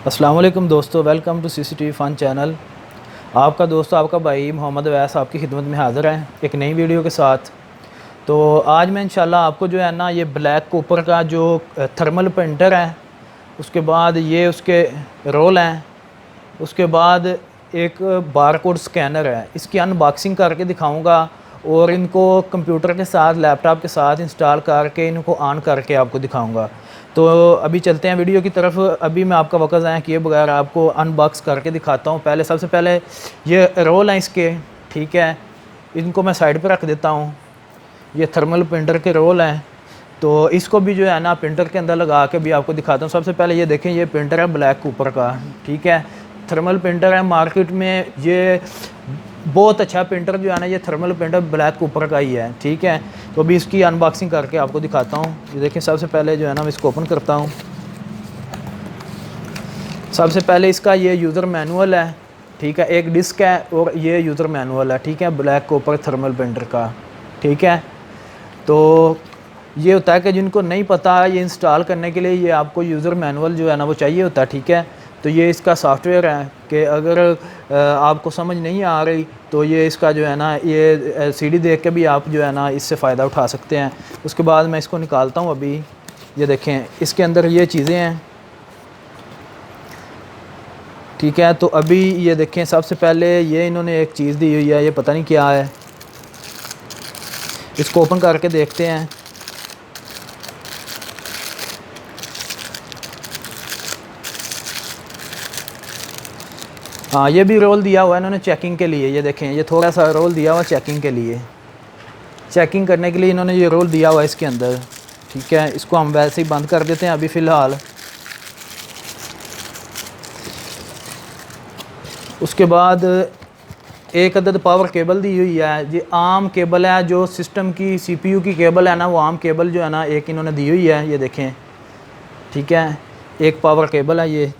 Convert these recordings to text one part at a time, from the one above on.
अस्सलाम वालेकुम दोस्तों, welcome to CCTV fun channel. आपका दोस्त आपका भाई मोहम्मद अवैस आपकी खिदमत में हाज़िर है एक नई वीडियो के साथ। तो आज मैं इंशाल्लाह आपको जो है ना ये ब्लैक कूपर का जो थर्मल प्रिंटर है, उसके बाद ये उसके रोल हैं, उसके बाद एक बारकोड स्कैनर है, इसकी अनबॉक्सिंग करके दिखाऊंगा और इनको कंप्यूटर के साथ लैपटॉप के साथ इंस्टॉल करके इनको ऑन करके आपको दिखाऊंगा। तो अभी चलते हैं वीडियो की तरफ। अभी मैं आपका वक़्त ज़ाया किए बगैर आपको अनबॉक्स करके दिखाता हूँ। सबसे पहले ये रोल हैं इसके, ठीक है, इनको मैं साइड पर रख देता हूँ। ये थर्मल प्रिंटर के रोल हैं, तो इसको भी जो है ना प्रिंटर के अंदर लगा के भी आपको दिखाता हूँ। सबसे पहले ये देखें, ये प्रिंटर है ब्लैक कूपर का, ठीक है, थर्मल प्रिंटर है। मार्केट में ये बहुत अच्छा प्रिंटर जो है ना, ये थर्मल प्रिंटर ब्लैक कूपर का ही है, ठीक है। तो अभी इसकी अनबॉक्सिंग करके आपको दिखाता हूँ। ये देखें, सबसे पहले जो है ना मैं इसको ओपन करता हूँ। सबसे पहले इसका ये यूज़र मैनुअल है, ठीक है, एक डिस्क है और ये यूज़र मैनुअल है, ठीक है, ब्लैक कूपर थर्मल प्रिंटर का, ठीक है। तो ये होता है कि जिनको नहीं पता ये इंस्टॉल करने के लिए ये आपको यूज़र मैनुअल जो है ना वो चाहिए होता है, ठीक है। तो ये इसका सॉफ्टवेयर है कि अगर आपको समझ नहीं आ रही तो ये इसका जो है ना ये सीडी देख के भी आप जो है ना इससे फ़ायदा उठा सकते हैं। उसके बाद मैं इसको निकालता हूँ। अभी ये देखें, इसके अंदर ये चीज़ें हैं, ठीक है। तो अभी ये देखें, सबसे पहले ये इन्होंने एक चीज़ दी हुई है, ये पता नहीं क्या है, इसको ओपन करके देखते हैं। हाँ, ये भी रोल दिया हुआ है इन्होंने चेकिंग के लिए। ये देखें, ये थोड़ा सा रोल दिया हुआ चेकिंग के लिए, चेकिंग करने के लिए इन्होंने ये रोल दिया हुआ है इसके अंदर, ठीक है। इसको हम वैसे ही बंद कर देते हैं अभी फ़िलहाल। उसके बाद एक अदद पावर केबल दी हुई है। ये आम केबल है, जो सिस्टम की सीपीयू की केबल है ना, वो आम केबल जो है ना एक इन्होंने दी हुई है, ये देखें, ठीक है, एक पावर केबल है ये।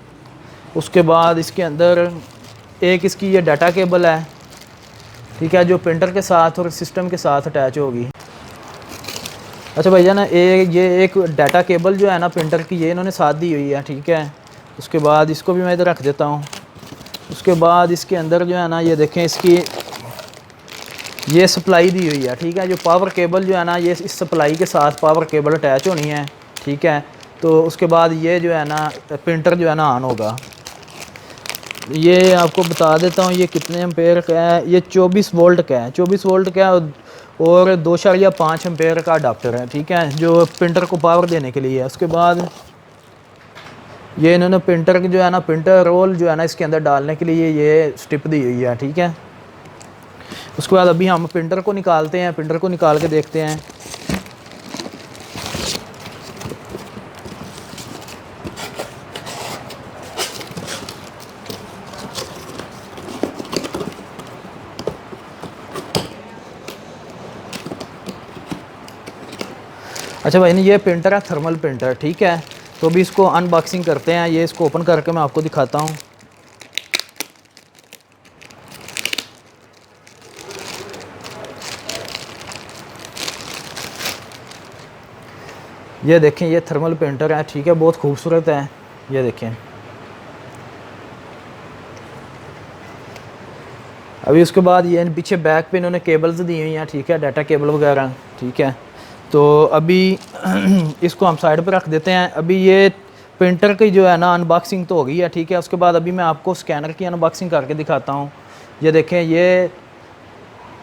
उसके बाद इसके अंदर एक इसकी ये डाटा केबल है, ठीक है, जो प्रिंटर के साथ और सिस्टम के साथ अटैच होगी। अच्छा भैया ना, ये एक डाटा केबल जो है ना प्रिंटर की, ये इन्होंने साथ दी हुई है, ठीक है। उसके बाद इसको भी मैं इधर रख देता हूँ। उसके बाद इसके अंदर जो है ना ये देखें, इसकी ये सप्लाई दी हुई है, ठीक है। जो पावर केबल जो है ना, ये इस सप्लाई के साथ पावर केबल अटैच होनी है, ठीक है। तो उसके बाद ये जो है ना प्रिंटर जो है ना ऑन होगा। ये आपको बता देता हूँ ये कितने एम्पेयर का है। ये 24 वोल्ट का है, 24 वोल्ट का है और 2.5 एम्पेयर का अडाप्टर है, ठीक है, जो प्रिंटर को पावर देने के लिए है। उसके बाद ये इन्होंने प्रिंटर की जो है ना प्रिंटर रोल जो है ना इसके अंदर डालने के लिए ये स्टिप दी हुई है, ठीक है। उसके बाद अभी हम प्रिंटर को निकालते हैं, प्रिंटर को निकाल के देखते हैं। अच्छा भाई, ये प्रिंटर है थर्मल प्रिंटर, ठीक है। तो अभी इसको अनबॉक्सिंग करते हैं। ये इसको ओपन करके मैं आपको दिखाता हूँ। ये देखें, ये थर्मल प्रिंटर है, ठीक है, बहुत खूबसूरत है। ये देखें, अभी उसके बाद ये पीछे बैक पे इन्होंने केबल्स दी हुई हैं, ठीक है, डाटा केबल वगैरह, ठीक है। तो अभी इसको हम साइड पर रख देते हैं। अभी ये प्रिंटर की जो है ना अनबॉक्सिंग तो हो गई है, ठीक है। उसके बाद अभी मैं आपको स्कैनर की अनबॉक्सिंग करके दिखाता हूँ। ये देखें, ये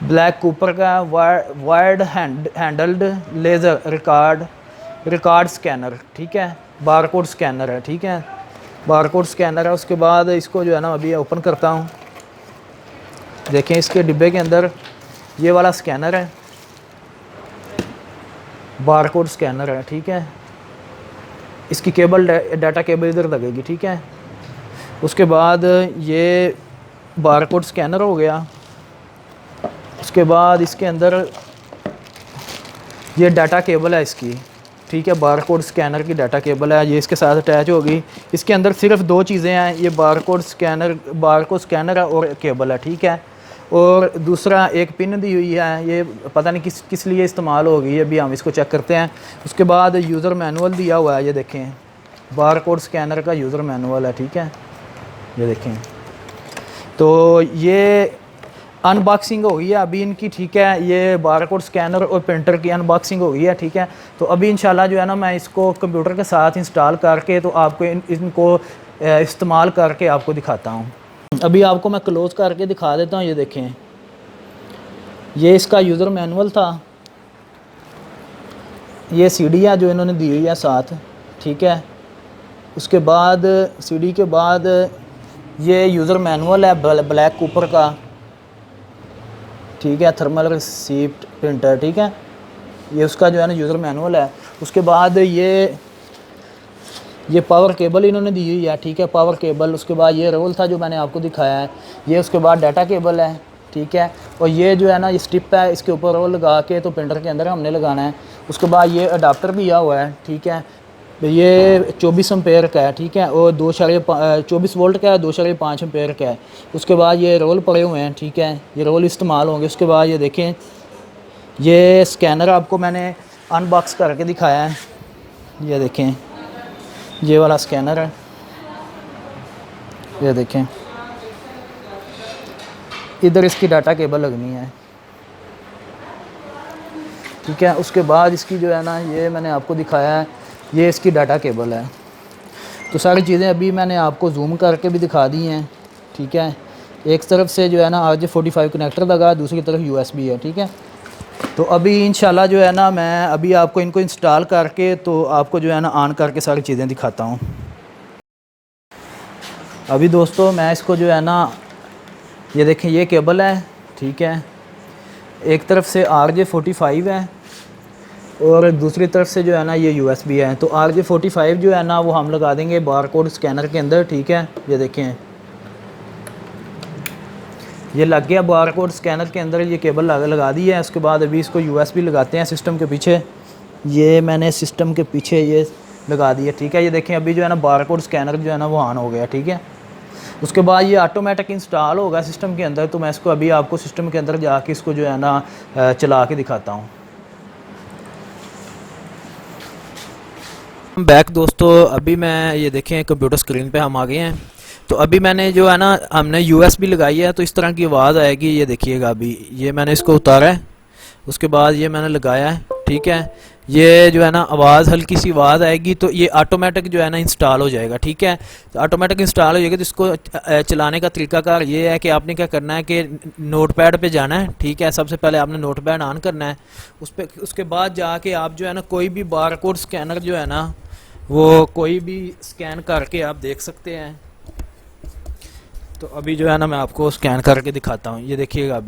ब्लैक कूपर का wired handled laser record scanner, ठीक है, बारकोड स्कैनर है, ठीक है, बारकोड स्कैनर है। उसके बाद इसको जो है ना अभी ओपन करता हूँ। देखें, इसके डिब्बे के अंदर ये वाला स्कैनर है, बारकोड स्कैनर है, ठीक है। इसकी केबल डाटा केबल इधर लगेगी, ठीक है। उसके बाद ये बारकोड स्कैनर हो गया। उसके बाद इसके अंदर ये डाटा केबल है इसकी, ठीक है, बारकोड स्कैनर की डाटा केबल है, ये इसके साथ अटैच होगी। इसके अंदर सिर्फ दो चीज़ें हैं, ये बारकोड स्कैनर है और केबल है, ठीक है। और दूसरा एक पिन दी हुई है, ये पता नहीं किस लिए इस्तेमाल होगी, अभी हम इसको चेक करते हैं। उसके बाद यूज़र मैनुअल दिया हुआ है, ये देखें, बार कोड स्कैनर का यूज़र मैनुअल है, ठीक है, ये देखें। तो ये अनबॉक्सिंग हो गई है अभी इनकी, ठीक है, ये बार कोड स्कैनर और प्रिंटर की अनबॉक्सिंग हो गई है, ठीक है। तो अभी इंशाल्लाह जो है ना मैं इसको कंप्यूटर के साथ इंस्टॉल करके तो आपको इनको इस्तेमाल करके आपको दिखाता हूँ। अभी आपको मैं क्लोज़ करके दिखा देता हूँ, ये देखें, ये इसका यूज़र मैनुअल था, ये सीडी है जो इन्होंने दी हुई है साथ, ठीक है। उसके बाद सीडी के बाद ये यूज़र मैनुअल है ब्लैक कूपर का, ठीक है, थर्मल रिसीप्ट प्रिंटर, ठीक है, ये उसका जो है ना यूज़र मैनुअल है। उसके बाद ये पावर केबल इन्होंने दी हुई है, ठीक है, पावर केबल। उसके बाद ये रोल था जो मैंने आपको दिखाया है, ये उसके बाद डाटा केबल है, ठीक है। और ये जो है ना ये स्टिप है, इसके ऊपर रोल लगा के तो प्रिंटर के अंदर हमने लगाना है। उसके बाद ये अडाप्टर भी दिया हुआ है, ठीक है, ये 24 एम्पेयर का है, ठीक है, और 24 वोल्ट का है, 2.5 एम्पेयर का है। उसके बाद ये रोल पड़े हुए हैं, ठीक है, ये रोल इस्तेमाल होंगे। उसके बाद ये देखें, ये स्कैनर आपको मैंने अनबॉक्स करके दिखाया है, ये देखें, ये वाला स्कैनर है, ये देखें, इधर इसकी डाटा केबल लगनी है, ठीक है। उसके बाद इसकी जो है ना ये मैंने आपको दिखाया है, ये इसकी डाटा केबल है। तो सारी चीज़ें अभी मैंने आपको जूम करके भी दिखा दी हैं, ठीक है। एक तरफ से जो है ना RJ45 कनेक्टर लगा, दूसरी तरफ USB है, ठीक है। तो अभी इंशाल्लाह जो है ना मैं अभी आपको इनको इंस्टॉल करके तो आपको जो है ना ऑन करके सारी चीज़ें दिखाता हूँ। अभी दोस्तों मैं इसको जो है ना, ये देखें, ये केबल है, ठीक है, एक तरफ से RJ45 है और दूसरी तरफ से जो है ना ये USB है। तो RJ45 जो है ना वो हम लगा देंगे बार कोड स्कैनर के अंदर, ठीक है, ये देखें, ये लग गया बार कोड स्कैनर के अंदर, ये केबल लगा दी है। उसके बाद अभी इसको USB लगाते हैं सिस्टम के पीछे, ये मैंने सिस्टम के पीछे ये लगा दिया, ठीक है। ये देखें अभी जो है ना बार कोड स्कैनर जो है ना वो ऑन हो गया, ठीक है। उसके बाद ये ऑटोमेटिक इंस्टॉल होगा सिस्टम के अंदर। तो मैं इसको अभी आपको सिस्टम के अंदर जाके इसको जो है ना चला के दिखाता हूँ। बैक दोस्तों, अभी मैं ये देखें कंप्यूटर स्क्रीन पे हम आ गए हैं। तो अभी मैंने जो है ना हमने USB लगाई है, तो इस तरह की आवाज़ आएगी, ये देखिएगा। अभी ये मैंने इसको उतारा है, उसके बाद ये मैंने लगाया है, ठीक है। ये जो है ना आवाज़, हल्की सी आवाज़ आएगी तो ये ऑटोमेटिक जो है ना इंस्टॉल हो जाएगा, ठीक है। तो ऑटोमेटिक इंस्टॉल हो जाएगा। तो इसको चलाने का तरीकाकार ये है कि आपने क्या करना है कि नोटपैड पे जाना है, ठीक है। सबसे पहले आपने नोटपैड ऑन करना है, उसके बाद जाके आप जो है ना कोई भी बार कोड स्कैनर जो है ना वो कोई भी स्कैन करके आप देख सकते हैं। तो अभी जो है ना मैं आपको स्कैन करके दिखाता हूँ, ये देखिएगा।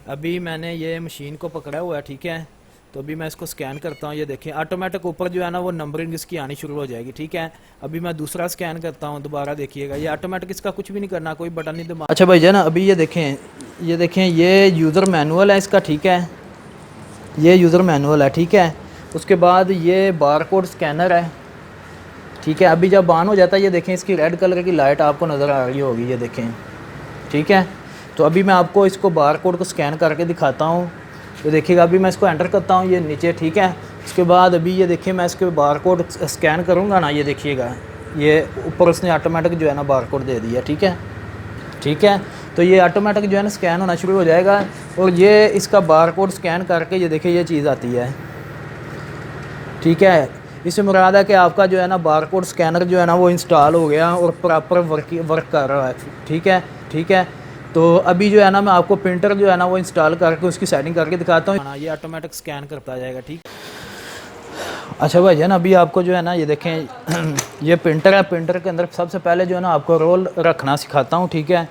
अभी मैंने ये मशीन को पकड़ा हुआ है, ठीक है। तो अभी मैं इसको स्कैन करता हूँ, ये देखें ऑटोमेटिक ऊपर जो है ना वो नंबरिंग इसकी आनी शुरू हो जाएगी, ठीक है। अभी मैं दूसरा स्कैन करता हूँ, दोबारा देखिएगा, ये ऑटोमेटिक, इसका कुछ भी नहीं करना, कोई बटन नहीं दबा। अच्छा भाई ना, अभी ये देखें, ये यूज़र मैनुअल है इसका, ठीक है, ये यूज़र मैनुअल है, ठीक है। उसके बाद ये बार कोड स्कैनर है, ठीक है। अभी जब ऑन हो जाता है, ये देखें इसकी रेड कलर की लाइट आपको नज़र आ रही होगी, ये देखें, ठीक है। तो अभी मैं आपको इसको बार कोड को स्कैन करके दिखाता हूँ, तो देखिएगा। अभी मैं इसको एंटर करता हूँ, ये नीचे, ठीक है। उसके बाद अभी ये देखिए मैं इसके बार कोड स्कैन करूँगा ना, ये देखिएगा, ये ऊपर उसने ऑटोमेटिक जो है ना बार कोड दे दिया, ठीक है, ठीक है। तो ये ऑटोमेटिक जो है ना स्कैन होना शुरू हो जाएगा और ये इसका बार कोड स्कैन करके ये देखिए ये चीज़ आती है, ठीक है। इससे मुराद है कि आपका जो है ना बार कोड स्कैनर जो है ना वो इंस्टॉल हो गया और प्रॉपर वर्क कर रहा है, ठीक है, ठीक है। तो अभी जो है ना मैं आपको प्रिंटर जो है ना वो इंस्टॉल करके उसकी सेटिंग करके दिखाता हूँ, ये ऑटोमेटिक स्कैन करता जाएगा, ठीक। अच्छा भाई जान, अभी आपको जो है ना ये देखें ये प्रिंटर है, प्रिंटर के अंदर सबसे पहले जो है ना आपको रोल रखना सिखाता हूँ, ठीक है।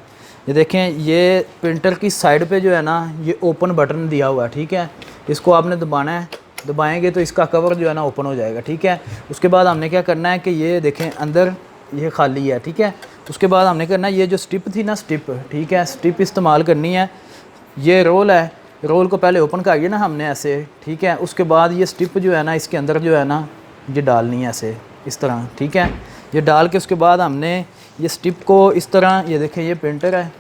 ये देखें, ये प्रिंटर की साइड पे जो है ना ये ओपन बटन दिया हुआ है, ठीक है। इसको आपने दबाना है, दबाएंगे तो इसका कवर जो है ना ओपन हो जाएगा, ठीक है। उसके बाद हमने क्या करना है कि ये देखें अंदर ये खाली है, ठीक है। उसके बाद हमने करना है, ये जो स्टिप थी ना, स्टिप, ठीक है, स्टिप इस्तेमाल करनी है। ये रोल है, रोल को पहले ओपन करिए ना हमने ऐसे, ठीक है। उसके बाद ये स्टिप जो है ना इसके अंदर जो है ना ये डालनी है ऐसे, इस तरह, ठीक है। ये डाल के उसके बाद हमने ये स्टिप को इस तरह, ये देखें ये प्रिंटर है,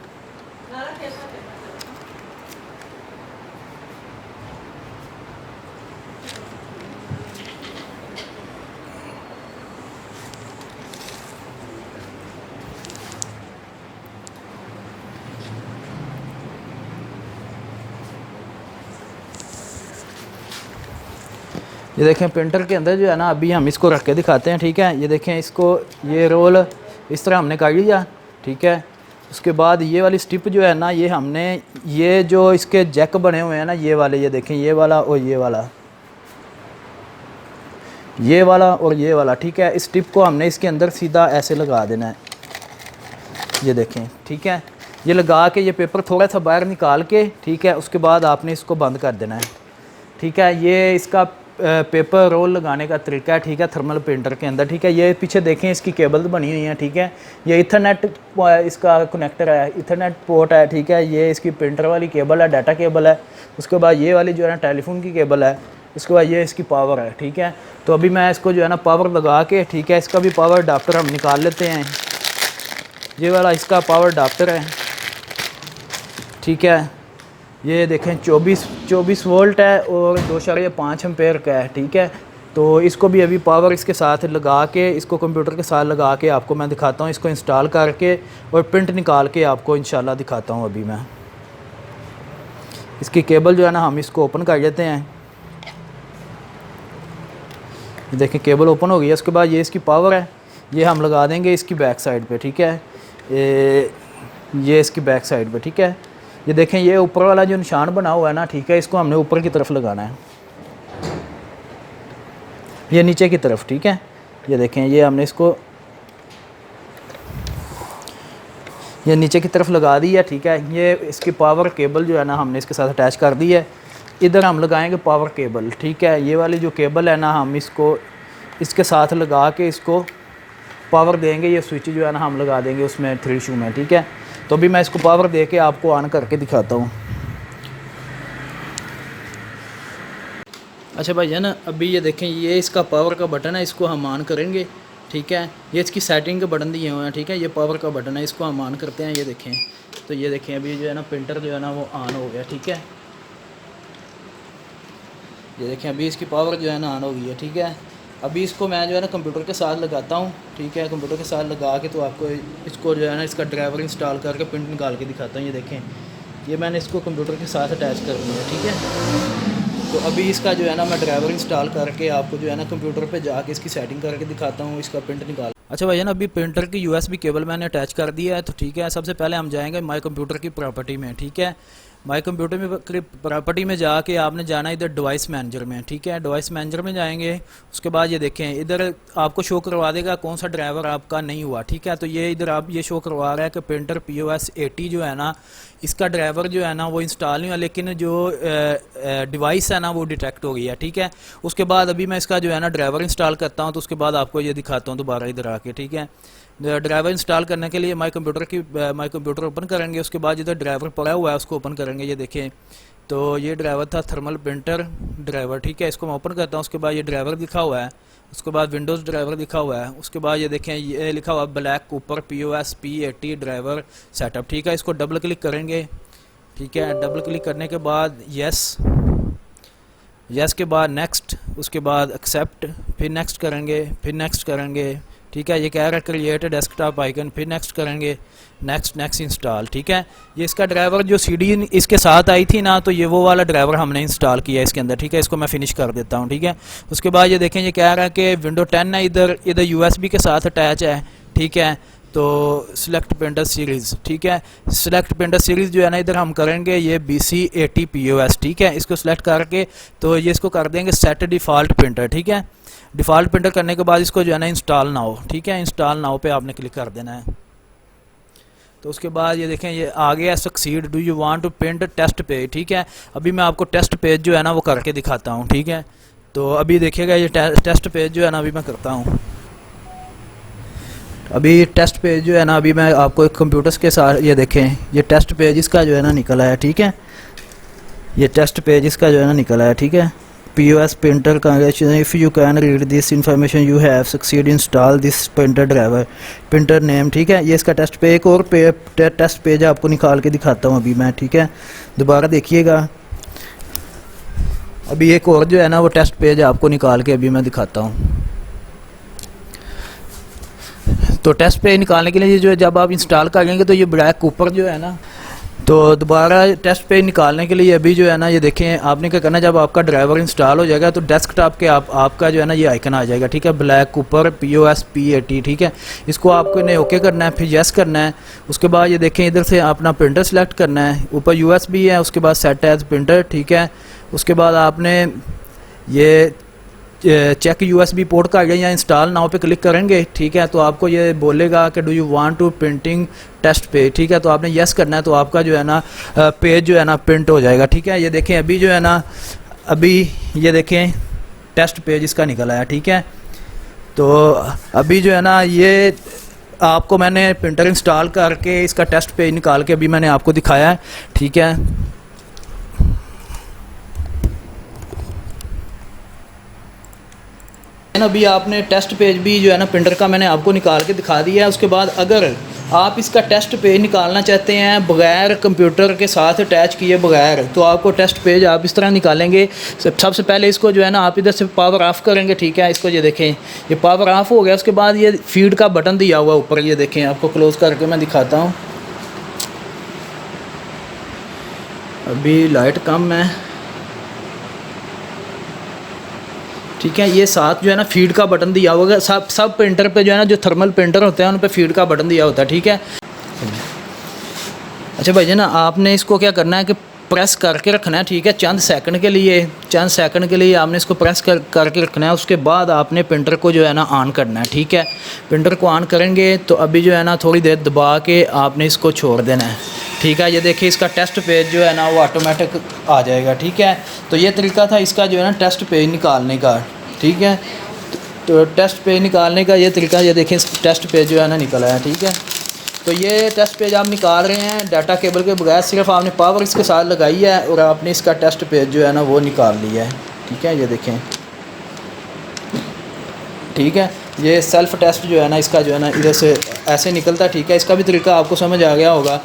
ये देखें प्रिंटर के अंदर जो है ना, अभी हम इसको रख के दिखाते हैं, ठीक है। ये देखें इसको, ये रोल इस तरह हमने कर लिया, ठीक है। उसके बाद ये वाली स्टिप जो है ना, ये हमने, ये जो इसके जैक बने हुए हैं ना, ये वाले, ये देखें ये वाला और ये वाला, ये वाला और ये वाला, ठीक है। इस स्टिप को हमने इसके अंदर सीधा ऐसे लगा देना है, ये देखें, ठीक है। ये लगा के ये पेपर थोड़ा सा बाहर निकाल के, ठीक है, उसके बाद आपने इसको बंद कर देना है, ठीक है। ये इसका पेपर रोल लगाने का तरीका है, ठीक है, थर्मल प्रिंटर के अंदर, ठीक है। ये पीछे देखें इसकी केबल बनी हुई है, ठीक है। ये इथरनेट इसका कनेक्टर है, इथरनेट पोर्ट है, ठीक है। ये इसकी प्रिंटर वाली केबल है, डाटा केबल है। उसके बाद ये वाली जो है ना टेलीफोन की केबल है। उसके बाद ये इसकी पावर है, ठीक है। तो अभी मैं इसको जो है ना पावर लगा के, ठीक है, इसका भी पावर अडाप्टर हम निकाल लेते हैं। ये वाला इसका पावर अडाप्टर है, ठीक है। ये देखें 24 वोल्ट है और 2.5 एम्पेयर का है, ठीक है। तो इसको भी अभी पावर इसके साथ लगा के, इसको कंप्यूटर के साथ लगा के आपको मैं दिखाता हूँ, इसको इंस्टॉल करके और प्रिंट निकाल के आपको इंशाल्लाह दिखाता हूँ। अभी मैं इसकी केबल जो है ना, हम इसको ओपन कर लेते हैं। देखें केबल ओपन हो गई है। उसके बाद ये इसकी पावर है, ये हम लगा देंगे इसकी बैक साइड पे, ठीक है। ये इसकी बैक साइड पे, ठीक है। ये देखें ये ऊपर वाला जो निशान बना हुआ है ना, ठीक है, इसको हमने ऊपर की तरफ लगाना है, ये नीचे की तरफ, ठीक है। ये देखें ये हमने इसको ये नीचे की तरफ लगा दी है, ठीक है। ये इसकी पावर केबल जो है ना, हमने इसके साथ अटैच कर दी है। इधर हम लगाएंगे पावर केबल, ठीक है। ये वाली जो केबल है ना, हम इसको इसके साथ लगा के इसको पावर देंगे। ये स्विच जो है ना हम लगा देंगे उसमें 3 शू में, ठीक है। तो अभी मैं इसको पावर दे के आपको ऑन करके दिखाता हूँ। अच्छा भाई है ना, अभी ये देखें ये इसका पावर का बटन है, इसको हम ऑन करेंगे, ठीक है। ये इसकी सेटिंग के बटन दिए हुए हैं, ठीक है। ये पावर का बटन है, इसको हम ऑन करते हैं। ये देखें, तो ये देखें अभी जो है ना प्रिंटर जो है ना वो ऑन हो गया, ठीक है। ये देखें अभी इसकी पावर जो है ना ऑन हो गई है, ठीक है। अभी इसको मैं जो है ना कंप्यूटर के साथ लगाता हूँ, ठीक है। कंप्यूटर के साथ लगा के तो आपको इसको जो है ना इसका ड्राइवर इंस्टॉल करके प्रिंट निकाल के दिखाता हूँ। ये देखें ये मैंने इसको कंप्यूटर के साथ अटैच कर दिया है, ठीक है। तो अभी इसका जो है ना मैं ड्राइवर इंस्टॉल करके आपको जो है ना कंप्यूटर पे जाके इसकी सेटिंग करके दिखाता हूँ, इसका प्रिंट निकाल। अच्छा भैया ना, अभी प्रिंटर की USB केबल मैंने अटैच कर दिया है, तो ठीक है। सबसे पहले हम जाएंगे माई कंप्यूटर की प्रॉपर्टी में, ठीक है। माई कंप्यूटर में प्रॉपर्टी में जाके आपने जाना इधर डिवाइस मैनेजर में, ठीक है। डिवाइस मैनेजर में जाएंगे। उसके बाद ये देखें इधर आपको शो करवा देगा कौन सा ड्राइवर आपका नहीं हुआ, ठीक है। तो ये इधर आप ये शो करवा रहा है कि प्रिंटर POS 80 जो है ना, इसका ड्राइवर जो है ना वो इंस्टॉल नहीं हुआ, लेकिन जो डिवाइस है ना वो डिटेक्ट हो गई है, ठीक है। उसके बाद अभी मैं इसका जो है ना ड्राइवर इंस्टॉल करता हूँ, तो उसके बाद आपको ये दिखाता हूँ दोबारा इधर आके, ठीक है। ड्राइवर इंस्टॉल करने के लिए माई कंप्यूटर ओपन करेंगे। उसके बाद इधर ड्राइवर पड़ा हुआ है उसको ओपन करेंगे। ये देखें तो ये ड्राइवर था थर्मल प्रिंटर ड्राइवर, ठीक है। इसको मैं ओपन करता हूँ। उसके बाद ये ड्राइवर लिखा हुआ है, उसके बाद विंडोज़ ड्राइवर लिखा हुआ है। उसके बाद ये देखें ये लिखा हुआ है ब्लैक ऊपर POS P80 ड्राइवर सेटअप, ठीक है। इसको डबल क्लिक करेंगे, ठीक है। डबल क्लिक करने के बाद यस के बाद नेक्स्ट, उसके बाद एक्सेप्ट, फिर नेक्स्ट करेंगे, फिर नेक्स्ट करेंगे, ठीक है। ये कह रहा है क्रिएट डेस्कटॉप आइकन, फिर नेक्स्ट करेंगे, नेक्स्ट इंस्टॉल, ठीक है। ये इसका ड्राइवर जो CD इसके साथ आई थी ना, तो ये वो वाला ड्राइवर हमने इंस्टॉल किया है इसके अंदर, ठीक है। इसको मैं फिनिश कर देता हूँ, ठीक है। उसके बाद ये देखें ये कह रहा है कि विंडो 10 है, इधर USB के साथ अटैच है, ठीक है। तो सिलेक्ट प्रिंटर सीरीज़, ठीक है। सिलेक्ट प्रिंटर सीरीज़ जो है ना इधर हम करेंगे ये BC80 POS, ठीक है। इसको सिलेक्ट करके तो ये इसको कर देंगे सेट डिफ़ॉल्ट प्रिंटर, ठीक है। डिफ़ॉल्ट प्रिंटर करने के बाद इसको जो है ना इंस्टॉल नाउ, ठीक है। इंस्टॉल नाउ पे आपने क्लिक कर देना है। तो उसके बाद ये देखें ये आ गया succeed do you want to print test page, ठीक है। अभी मैं आपको टेस्ट पेज जो है ना वो करके दिखाता हूँ, ठीक है। तो अभी देखिएगा ये टेस्ट पेज जो है ना अभी मैं करता हूँ। अभी टेस्ट पेज जो है ना अभी मैं आपको कंप्यूटर्स के साथ ये देखें ये टेस्ट पेज इसका जो है ना निकला है, ठीक है। ये टेस्ट पेज इसका जो है ना निकला है, ठीक है। POS printer congratulations, if you can read this information you have succeed install this printer driver printer name, ठीक है। ये इसका टेस्ट पेज, एक और टेस्ट पेज आपको निकाल के दिखाता हूँ अभी मैं, ठीक है। दोबारा देखिएगा अभी एक और जो है ना वो टेस्ट पेज आपको निकाल के अभी मैं दिखाता हूँ। तो टेस्ट पेज निकालने के लिए जो है जब आप इंस्टॉल करेंगे तो ये ब्लैक ऊपर जो है ना तो दोबारा टेस्ट पेज निकालने के लिए अभी जो है ना ये देखें, आपने क्या करना है, जब आपका ड्राइवर इंस्टॉल हो जाएगा तो डेस्कटॉप के आपका जो है ना ये आइकन आ जाएगा, ठीक है, ब्लैक ऊपर POS P80, ठीक है। इसको आपको ने ओके करना है, फिर यस करना है। उसके बाद ये देखें इधर से अपना प्रिंटर सेलेक्ट करना है, ऊपर USB है, उसके बाद सेट एज प्रिंटर, ठीक है। उसके बाद आपने ये चेक USB पोर्ट का या इंस्टॉल नाउ पे क्लिक करेंगे, ठीक है, तो आपको ये बोलेगा कि do you want to printing test page, ठीक है, तो आपने यस करना है, तो आपका जो है ना पेज जो है ना प्रिंट हो जाएगा, ठीक है। ये देखें अभी जो है ना, अभी ये देखें टेस्ट पेज इसका निकल आया, ठीक है। तो अभी जो है ना ये आपको मैंने प्रिंटर इंस्टॉल करके इसका टेस्ट पेज निकाल के अभी मैंने आपको दिखाया है, ठीक है। अभी आपने टेस्ट पेज भी जो है ना प्रिंटर का मैंने आपको निकाल के दिखा दिया है। उसके बाद अगर आप इसका टेस्ट पेज निकालना चाहते हैं बग़ैर कंप्यूटर के साथ अटैच किए बगैर, तो आपको टेस्ट पेज आप इस तरह निकालेंगे। सबसे पहले इसको जो है ना आप इधर से पावर ऑफ़ करेंगे, ठीक है। इसको ये देखें, ये पावर ऑफ़ हो गया। उसके बाद ये फीड का बटन दिया हुआ ऊपर, ये देखें, आपको क्लोज़ करके मैं दिखाता हूँ। अभी लाइट कम है, ठीक है। ये साथ जो है ना फीड का बटन दिया होगा, सब प्रिंटर पे जो है ना, जो थर्मल प्रिंटर होते हैं उन पे फीड का बटन दिया होता है, ठीक है। अच्छा भाई जी ना, आपने इसको क्या करना है कि प्रेस करके रखना है, ठीक है, चंद सेकंड के लिए आपने इसको प्रेस करके रखना है। उसके बाद आपने प्रिंटर को जो है ना ऑन करना है, ठीक है। प्रिंटर को ऑन करेंगे तो अभी जो है ना थोड़ी देर दबा के आपने इसको छोड़ देना है, ठीक है। ये देखिए इसका टेस्ट पेज जो है ना वो ऑटोमेटिक आ जाएगा, ठीक है। तो ये तरीका था इसका जो है ना टेस्ट पेज निकालने का, ठीक है। तो टेस्ट पेज निकालने का ये तरीका, ये देखें टेस्ट पेज जो है ना निकल आया, ठीक है। तो ये टेस्ट पेज आप निकाल रहे हैं डाटा केबल के बगैर, सिर्फ आपने पावर इसके साथ लगाई है और आपने इसका टेस्ट पेज जो है ना वो निकाल लिया है, ठीक है। ये देखें, ठीक है। ये सेल्फ टेस्ट जो है ना इसका जो है ना इधर से ऐसे निकलता है, ठीक है। इसका भी तरीका आपको समझ आ गया होगा।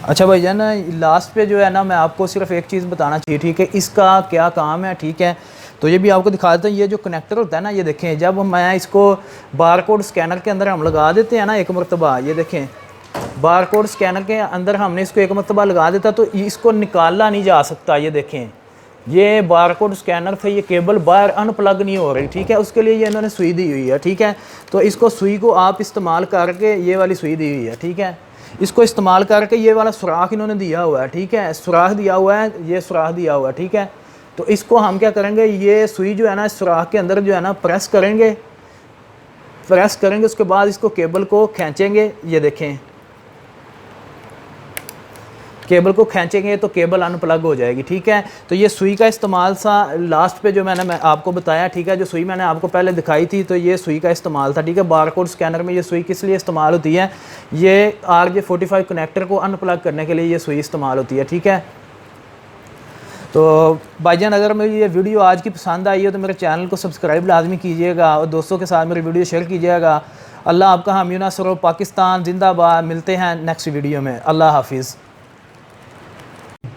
अच्छा भाई जान, लास्ट पे जो है ना मैं आपको सिर्फ एक चीज़ बताना चाहिए, ठीक है, इसका क्या काम है, ठीक है। तो ये भी आपको दिखा देता हूँ। ये जो कनेक्टर होता है ना, ये देखें, जब मैं इसको बारकोड स्कैनर के अंदर हम लगा देते हैं ना एक मरतबा, ये देखें बारकोड स्कैनर के अंदर हमने इसको एक मरतबा लगा देता तो इसको निकाला नहीं जा सकता। ये देखें, ये बारकोड स्कैनर से ये केबल बाहर अनप्लग नहीं हो रही, ठीक है। उसके लिए ये इन्होंने सुई दी हुई है, ठीक है। तो इसको सुई को आप इस्तेमाल करके, ये वाली सुई दी हुई है, ठीक है, इसको इस्तेमाल करके ये वाला सुराख इन्होंने दिया हुआ है, ठीक है, सुराख दिया हुआ है, ये सुराख दिया हुआ है, ठीक है। तो इसको हम क्या करेंगे, ये सुई जो है ना सुराख के अंदर जो है ना प्रेस करेंगे, उसके बाद इसको केबल को खींचेंगे। ये देखें, केबल को खींचेंगे तो केबल अनप्लग हो जाएगी, ठीक है। तो ये सुई का इस्तेमाल सा लास्ट पे जो मैं आपको बताया, ठीक है। जो सुई मैंने आपको पहले दिखाई थी तो ये सुई का इस्तेमाल था, ठीक है। बारकोड स्कैनर में ये सुई किस लिए इस्तेमाल होती है, ये RJ45 कनेक्टर को अनप्लग करने के लिए ये सुई इस्तेमाल होती है, ठीक है। तो भाईजान, अगर मेरी ये वीडियो आज की पसंद आई है तो मेरे चैनल को सब्सक्राइब लाजमी कीजिएगा और दोस्तों के साथ मेरी वीडियो शेयर कीजिएगा। अल्लाह आपका हामी नासर, पाकिस्तान जिंदाबाद। मिलते हैं नेक्स्ट वीडियो में। अल्लाह हाफिज़।